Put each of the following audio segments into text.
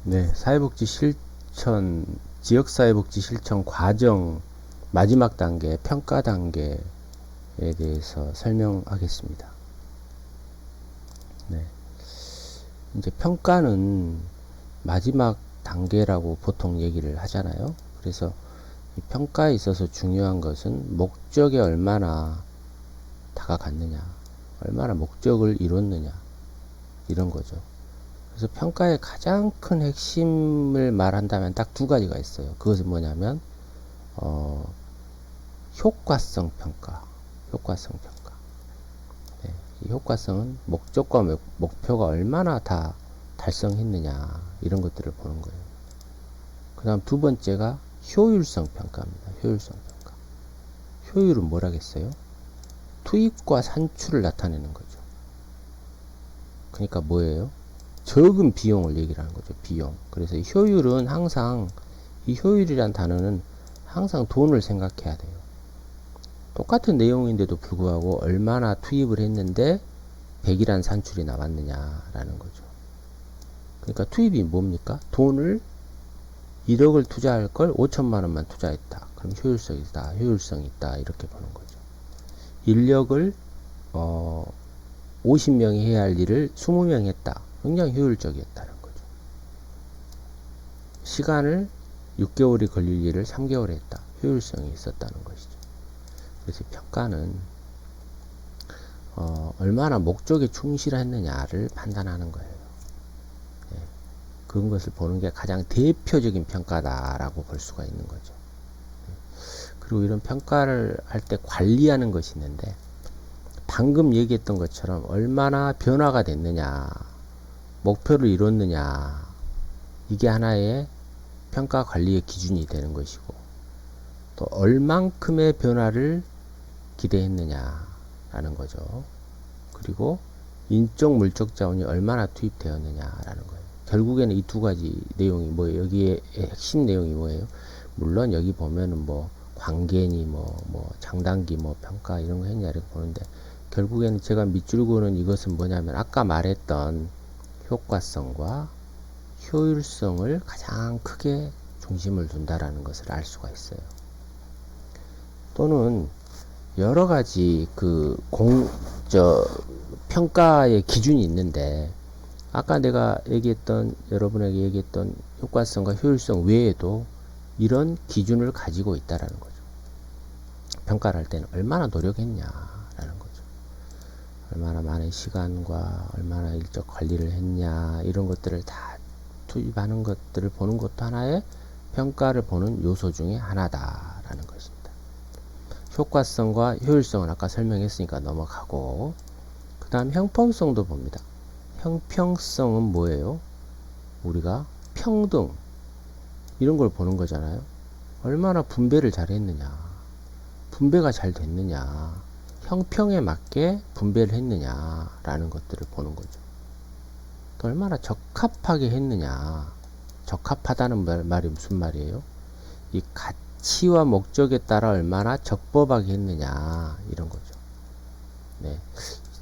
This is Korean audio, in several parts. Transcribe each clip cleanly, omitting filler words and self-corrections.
네, 사회복지 실천, 지역사회복지 실천 과정 마지막 단계, 평가 단계에 대해서 설명하겠습니다. 네, 이제 평가는 마지막 단계라고 보통 얘기를 하잖아요. 그래서 이 평가에 있어서 중요한 것은 목적에 얼마나 다가갔느냐, 얼마나 목적을 이뤘느냐, 이런 거죠. 그래서 평가의 가장 큰 핵심을 말한다면 딱 두 가지가 있어요. 그것은 뭐냐면 어, 효과성 평가, 효과성 평가. 네, 이 효과성은 목적과 목표가 얼마나 다 달성했느냐 이런 것들을 보는 거예요. 그 다음 두 번째가 효율성 평가입니다. 효율성 평가. 효율은 뭐라겠어요? 투입과 산출을 나타내는 거죠. 그러니까 뭐예요? 적은 비용을 얘기를 하는 거죠. 비용. 그래서 이 효율은 항상, 이 효율이란 단어는 항상 돈을 생각해야 돼요. 똑같은 내용인데도 불구하고 얼마나 투입을 했는데 100이란 산출이 나왔느냐라는 거죠. 그러니까 투입이 뭡니까? 돈을 1억을 투자할 걸 5천만 원만 투자했다. 그럼 효율성이 있다. 효율성이 있다. 이렇게 보는 거죠. 인력을 50명이 해야 할 일을 20명이 했다. 굉장히 효율적이었다는 거죠. 시간을 6개월이 걸릴 일을 3개월에 했다. 효율성이 있었다는 것이죠. 그래서 평가는 얼마나 목적에 충실했느냐를 판단하는 거예요. 예, 그런 것을 보는 게 가장 대표적인 평가다라고 볼 수가 있는 거죠. 그리고 이런 평가를 할 때 관리하는 것이 있는데 방금 얘기했던 것처럼 얼마나 변화가 됐느냐, 목표를 이뤘느냐, 이게 하나의 평가 관리의 기준이 되는 것이고, 또 얼만큼의 변화를 기대했느냐라는 거죠. 그리고 인적 물적 자원이 얼마나 투입되었느냐라는 거예요. 결국에는 이 두 가지 내용이 뭐예요? 여기에 핵심 내용이 뭐예요? 물론 여기 보면은 뭐 관계니 뭐 장단기 뭐 평가 이런 거 했냐 이렇게 보는데, 결국에는 제가 밑줄 그는 이것은 뭐냐면 아까 말했던 효과성과 효율성을 가장 크게 중심을 둔다라는 것을 알 수가 있어요. 또는 여러 가지 평가의 기준이 있는데, 아까 내가 여러분에게 얘기했던 효과성과 효율성 외에도 이런 기준을 가지고 있다라는 거죠. 평가를 할 때는 얼마나 노력했냐라는 거죠. 얼마나 많은 시간과 얼마나 일적 관리를 했냐, 이런 것들을 다 투입하는 것들을 보는 것도 하나의 평가를 보는 요소 중에 하나다라는 것입니다. 효과성과 효율성은 아까 설명했으니까 넘어가고, 그 다음 형평성도 봅니다. 형평성은 뭐예요? 우리가 평등, 이런 걸 보는 거잖아요. 얼마나 분배를 잘 했느냐, 분배가 잘 됐느냐, 형평에 맞게 분배를 했느냐라는 것들을 보는 거죠. 또 얼마나 적합하게 했느냐. 적합하다는 말이 무슨 말이에요? 이 가치와 목적에 따라 얼마나 적법하게 했느냐, 이런 거죠. 네.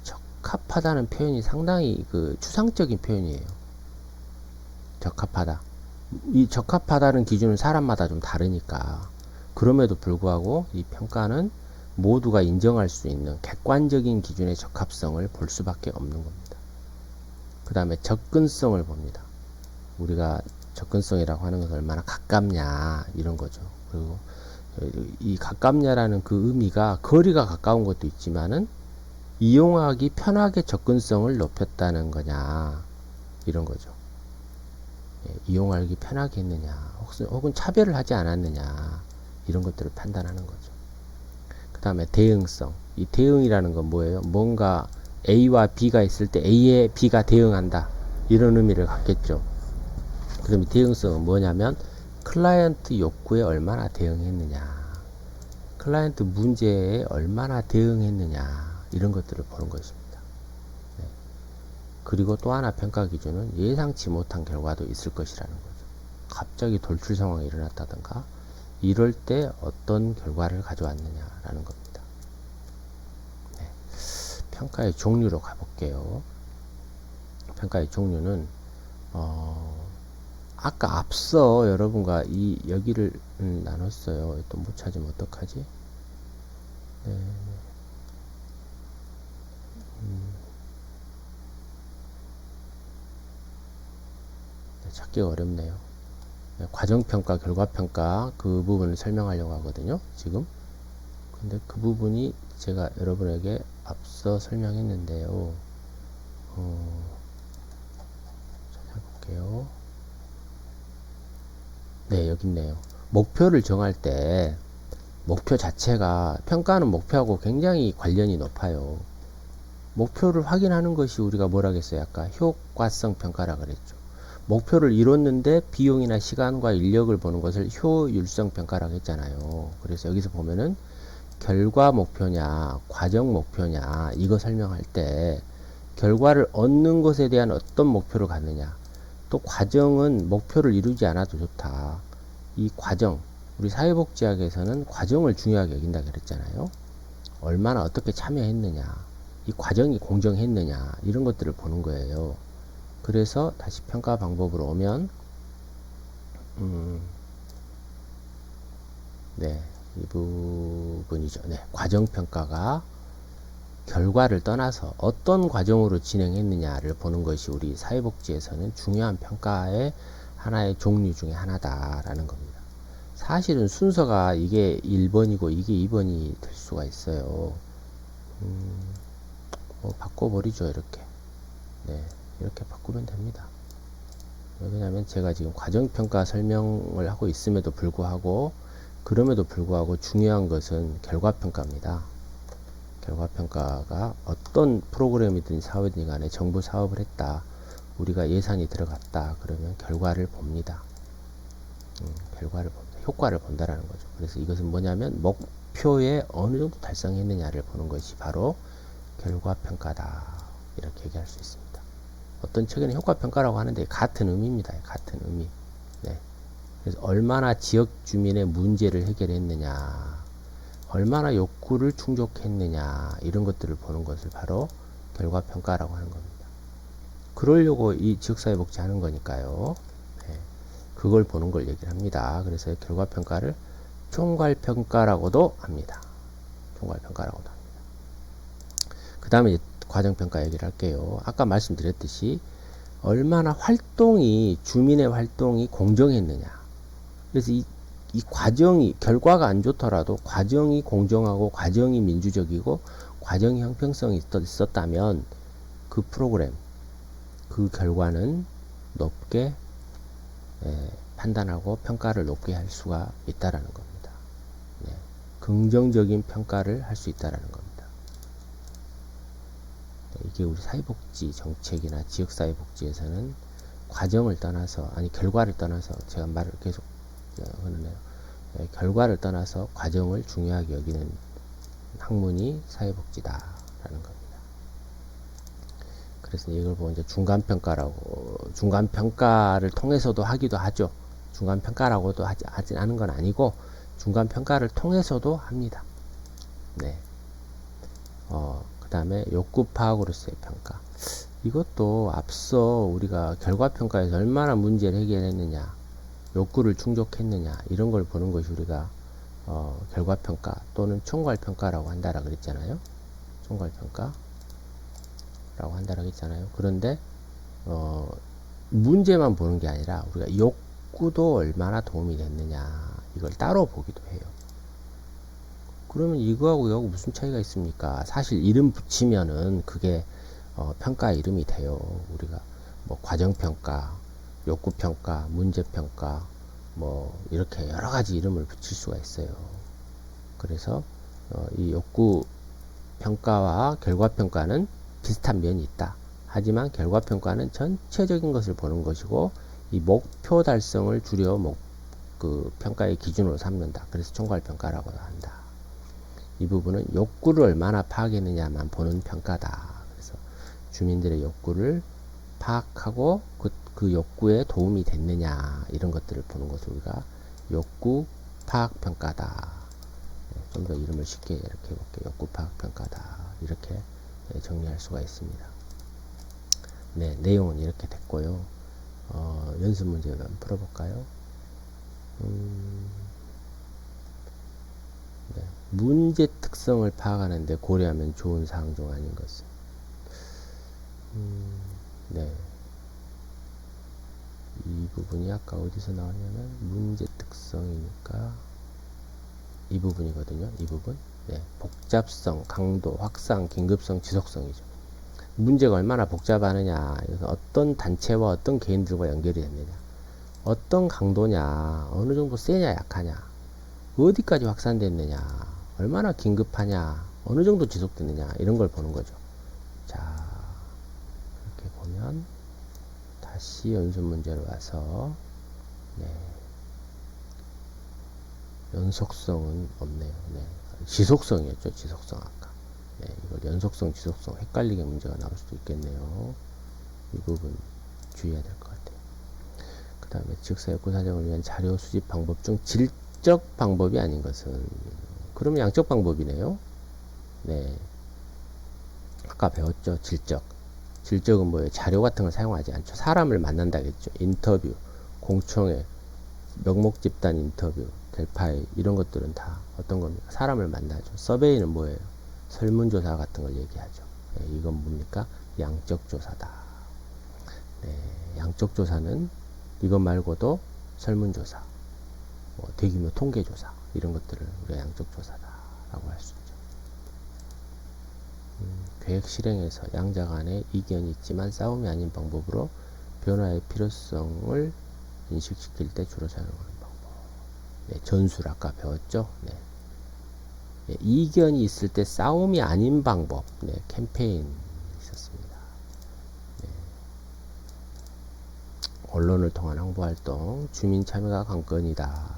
적합하다는 표현이 상당히 추상적인 표현이에요. 적합하다. 이 적합하다는 기준은 사람마다 좀 다르니까, 그럼에도 불구하고 이 평가는 모두가 인정할 수 있는 객관적인 기준의 적합성을 볼 수밖에 없는 겁니다. 그 다음에 접근성을 봅니다. 우리가 접근성이라고 하는 것은 얼마나 가깝냐, 이런 거죠. 그리고 이 가깝냐라는 그 의미가 거리가 가까운 것도 있지만은 이용하기 편하게 접근성을 높였다는 거냐, 이런 거죠. 이용하기 편하게 했느냐, 혹은 차별을 하지 않았느냐, 이런 것들을 판단하는 거죠. 그 다음에 대응성. 이 대응이라는 건 뭐예요? 뭔가 A와 B가 있을 때 A에 B가 대응한다, 이런 의미를 갖겠죠. 그럼 이 대응성은 뭐냐면 클라이언트 욕구에 얼마나 대응했느냐, 클라이언트 문제에 얼마나 대응했느냐, 이런 것들을 보는 것입니다. 네. 그리고 또 하나 평가 기준은 예상치 못한 결과도 있을 것이라는 거죠. 갑자기 돌출 상황이 일어났다든가 이럴 때 어떤 결과를 가져왔느냐라는 겁니다. 네. 평가의 종류로 가볼게요. 평가의 종류는 아까 앞서 여러분과 여기를 나눴어요. 또 못 찾으면 어떡하지? 네. 찾기가 어렵네요. 네, 과정평가, 결과평가 그 부분을 설명하려고 하거든요. 지금. 근데 그 부분이 제가 여러분에게 앞서 설명했는데요. 찾아볼게요. 네, 여기 있네요. 목표를 정할 때 목표 자체가 평가하는 목표하고 굉장히 관련이 높아요. 목표를 확인하는 것이 우리가 뭐라겠어요? 아까 효과성 평가라 그랬죠. 목표를 이뤘는데 비용이나 시간과 인력을 보는 것을 효율성 평가라고 했잖아요. 그래서 여기서 보면은 결과 목표냐, 과정 목표냐, 이거 설명할 때 결과를 얻는 것에 대한 어떤 목표를 갖느냐, 또 과정은 목표를 이루지 않아도 좋다. 이 과정, 우리 사회복지학에서는 과정을 중요하게 여긴다 그랬잖아요. 얼마나 어떻게 참여했느냐, 이 과정이 공정했느냐, 이런 것들을 보는 거예요. 그래서 다시 평가 방법으로 오면, 네, 이 부분이죠. 네, 과정평가가 결과를 떠나서 어떤 과정으로 진행했느냐를 보는 것이 우리 사회복지에서는 중요한 평가의 하나의 종류 중에 하나다라는 겁니다. 사실은 순서가 이게 1번이고 이게 2번이 될 수가 있어요. 바꿔버리죠, 이렇게. 네, 이렇게 바꾸면 됩니다. 왜냐하면 제가 지금 과정평가 설명을 하고 있음에도 불구하고, 그럼에도 불구하고 중요한 것은 결과평가입니다. 결과평가가 어떤 프로그램이든 사업이든 간에 정부 사업을 했다, 우리가 예산이 들어갔다 그러면 결과를 봅니다. 결과를 봅니다. 효과를 본다라는 거죠. 그래서 이것은 뭐냐면 목표에 어느 정도 달성했느냐를 보는 것이 바로 결과평가다, 이렇게 얘기할 수 있습니다. 어떤 책에는 효과평가라고 하는데 같은 의미입니다. 같은 의미. 네. 그래서 얼마나 지역 주민의 문제를 해결했느냐, 얼마나 욕구를 충족했느냐, 이런 것들을 보는 것을 바로 결과평가라고 하는 겁니다. 그러려고 이 지역사회복지 하는 거니까요. 네. 그걸 보는 걸 얘기를 합니다. 그래서 결과평가를 총괄평가라고도 합니다. 총괄평가라고도 합니다. 그 다음에 과정평가 얘기를 할게요. 아까 말씀드렸듯이 얼마나 활동이, 주민의 활동이 공정했느냐. 그래서 이 과정이, 결과가 안 좋더라도 과정이 공정하고 과정이 민주적이고 과정 형평성이 있었다면 그 프로그램, 그 결과는 높게 판단하고 평가를 높게 할 수가 있다라는 겁니다. 네. 긍정적인 평가를 할 수 있다라는 겁니다. 이게 우리 사회복지 정책이나 지역사회복지에서는 과정을 떠나서, 아니 결과를 떠나서, 제가 말을 계속 하는데요. 결과를 떠나서 과정을 중요하게 여기는 학문이 사회복지다라는 겁니다. 그래서 이걸 보고 이제 중간평가라고, 중간평가를 통해서도 하기도 하죠. 중간평가라고도 하진 않은 건 아니고 중간평가를 통해서도 합니다. 네. 그 다음에 욕구 파악으로서의 평가. 이것도 앞서 우리가 결과평가에서 얼마나 문제를 해결했느냐, 욕구를 충족했느냐, 이런 걸 보는 것이 우리가 결과평가 또는 총괄평가라고 한다라 그랬잖아요. 총괄평가라고 한다라고 했잖아요. 그런데 문제만 보는 게 아니라 우리가 욕구도 얼마나 도움이 됐느냐, 이걸 따로 보기도 해요. 그러면 이거하고 이거하고 무슨 차이가 있습니까? 사실 이름 붙이면은 그게 평가 이름이 돼요. 우리가 뭐 과정평가, 욕구평가, 문제평가, 뭐 이렇게 여러 가지 이름을 붙일 수가 있어요. 그래서 이 욕구평가와 결과평가는 비슷한 면이 있다. 하지만 결과평가는 전체적인 것을 보는 것이고, 이 목표 달성을 주려 그 평가의 기준으로 삼는다. 그래서 총괄평가라고 한다. 이 부분은 욕구를 얼마나 파악했느냐만 보는 평가다. 그래서 주민들의 욕구를 파악하고 그 욕구에 도움이 됐느냐, 이런 것들을 보는 것을 우리가 욕구 파악 평가다. 좀 더 이름을 쉽게 이렇게 해볼게요. 욕구 파악 평가다. 이렇게 정리할 수가 있습니다. 네, 내용은 이렇게 됐고요. 연습 문제 한번 풀어볼까요? 네. 문제 특성을 파악하는데 고려하면 좋은 사항 중 아닌 것은. 네. 이 부분이 아까 어디서 나왔냐면 문제 특성이니까 이 부분이거든요. 이 부분. 네. 복잡성, 강도, 확산, 긴급성, 지속성이죠. 문제가 얼마나 복잡하느냐, 이것은 어떤 단체와 어떤 개인들과 연결이 됐느냐, 어떤 강도냐, 어느 정도 세냐 약하냐, 어디까지 확산됐느냐, 얼마나 긴급하냐, 어느 정도 지속됐느냐, 이런 걸 보는 거죠. 자, 이렇게 보면 다시 연습 문제로 와서, 네. 연속성은 없네요. 네. 지속성이었죠. 지속성 아까. 네, 이걸 연속성, 지속성 헷갈리게 문제가 나올 수도 있겠네요. 이 부분 주의해야 될 것 같아요. 그 다음에 지역사 욕구 사정을 위한 자료 수집 방법 중 질적 방법이 아닌 것은, 그러면 양적 방법이네요. 네. 아까 배웠죠. 질적. 질적은 뭐예요? 자료 같은 걸 사용하지 않죠. 사람을 만난다겠죠. 인터뷰, 공청회, 명목 집단 인터뷰, 델파이, 이런 것들은 다 어떤 겁니까? 사람을 만나죠. 서베이는 뭐예요? 설문조사 같은 걸 얘기하죠. 네, 이건 뭡니까? 양적 조사다. 네, 양적 조사는 이것 말고도 설문조사, 뭐 대규모 통계조사, 이런 것들을 우리가 양적 조사다라고 할 수 있죠. 계획 실행에서 양자 간에 이견이 있지만 싸움이 아닌 방법으로 변화의 필요성을 인식시킬 때 주로 사용하는 방법. 네, 전술 아까 배웠죠. 네. 네, 이견이 있을 때 싸움이 아닌 방법. 네, 캠페인 있었습니다. 네. 언론을 통한 홍보활동, 주민 참여가 관건이다.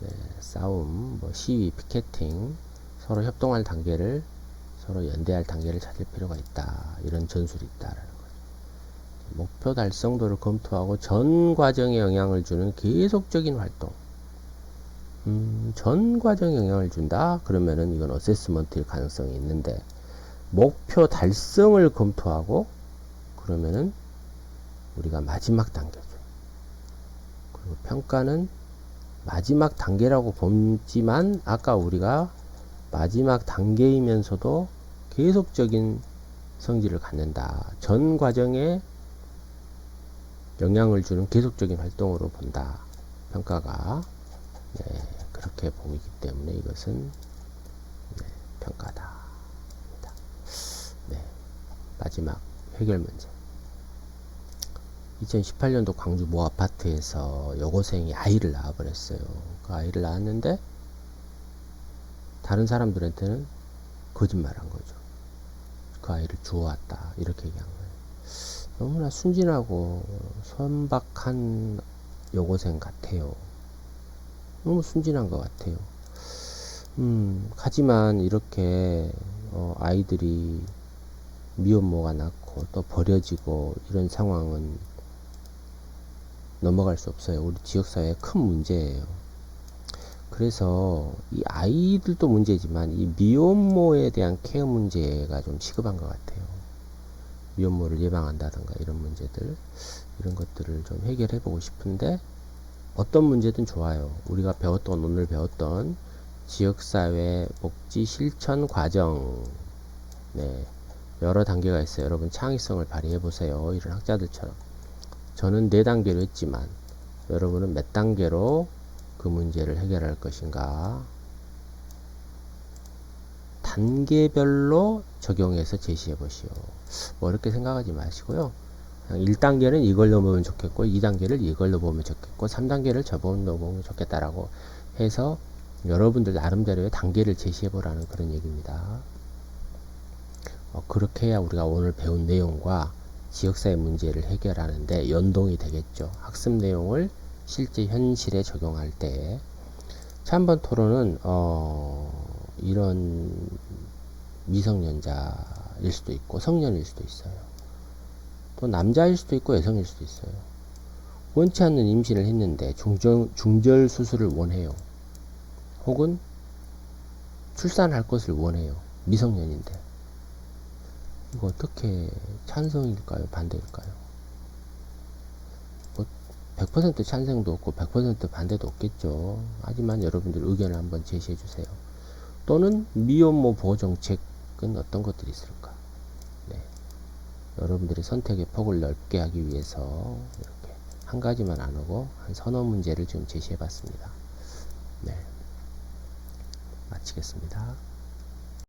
네, 싸움, 뭐 시위, 피켓팅, 서로 협동할 단계를, 서로 연대할 단계를 찾을 필요가 있다. 이런 전술이 있다라는 거죠. 목표 달성도를 검토하고 전 과정에 영향을 주는 계속적인 활동. 전 과정에 영향을 준다? 그러면은 이건 어세스먼트일 가능성이 있는데, 목표 달성을 검토하고, 그러면은 우리가 마지막 단계죠. 그리고 평가는 마지막 단계라고 보지만, 아까 우리가 마지막 단계이면서도 계속적인 성질을 갖는다. 전 과정에 영향을 주는 계속적인 활동으로 본다. 평가가. 네, 그렇게 보이기 때문에 이것은 네, 평가다. 네, 마지막 해결 문제. 2018년도 광주 모 아파트에서 여고생이 아이를 낳아버렸어요. 그 아이를 낳았는데 다른 사람들한테는 거짓말한 거죠. 그 아이를 주워왔다 이렇게 얘기한 거예요. 너무나 순진하고 선박한 여고생 같아요. 너무 순진한 것 같아요. 하지만 이렇게 아이들이 미혼모가 낳고 또 버려지고 이런 상황은 넘어갈 수 없어요. 우리 지역사회의 큰 문제예요. 그래서 이 아이들도 문제지만 이 미혼모에 대한 케어 문제가 좀 시급한 것 같아요. 미혼모를 예방한다든가 이런 문제들, 이런 것들을 좀 해결해 보고 싶은데, 어떤 문제든 좋아요. 우리가 배웠던, 오늘 배웠던 지역사회 복지 실천 과정, 네, 여러 단계가 있어요. 여러분 창의성을 발휘해 보세요. 이런 학자들처럼. 저는 4단계로 했지만 여러분은 몇 단계로 그 문제를 해결할 것인가, 단계별로 적용해서 제시해 보시오. 뭐 어렵게 생각하지 마시고요. 1단계는 이걸 넣어보면 좋겠고, 2단계를 이걸 넣어보면 좋겠고, 3단계를 저걸 넣어보면 좋겠다라고 해서 여러분들 나름대로의 단계를 제시해 보라는 그런 얘기입니다. 그렇게 해야 우리가 오늘 배운 내용과 지역사회 문제를 해결하는데 연동이 되겠죠. 학습 내용을 실제 현실에 적용할 때. 자, 한번 토론은 이런 미성년자일 수도 있고 성년일 수도 있어요. 또 남자일 수도 있고 여성일 수도 있어요. 원치 않는 임신을 했는데 중절 수술을 원해요. 혹은 출산할 것을 원해요. 미성년인데. 이거 어떻게 찬성일까요? 반대일까요? 100% 찬성도 없고 100% 반대도 없겠죠. 하지만 여러분들 의견을 한번 제시해 주세요. 또는 미혼모 보호 정책은 어떤 것들이 있을까? 네. 여러분들의 선택의 폭을 넓게 하기 위해서 이렇게 한 가지만 안 하고 한 서너 문제를 지금 제시해 봤습니다. 네. 마치겠습니다.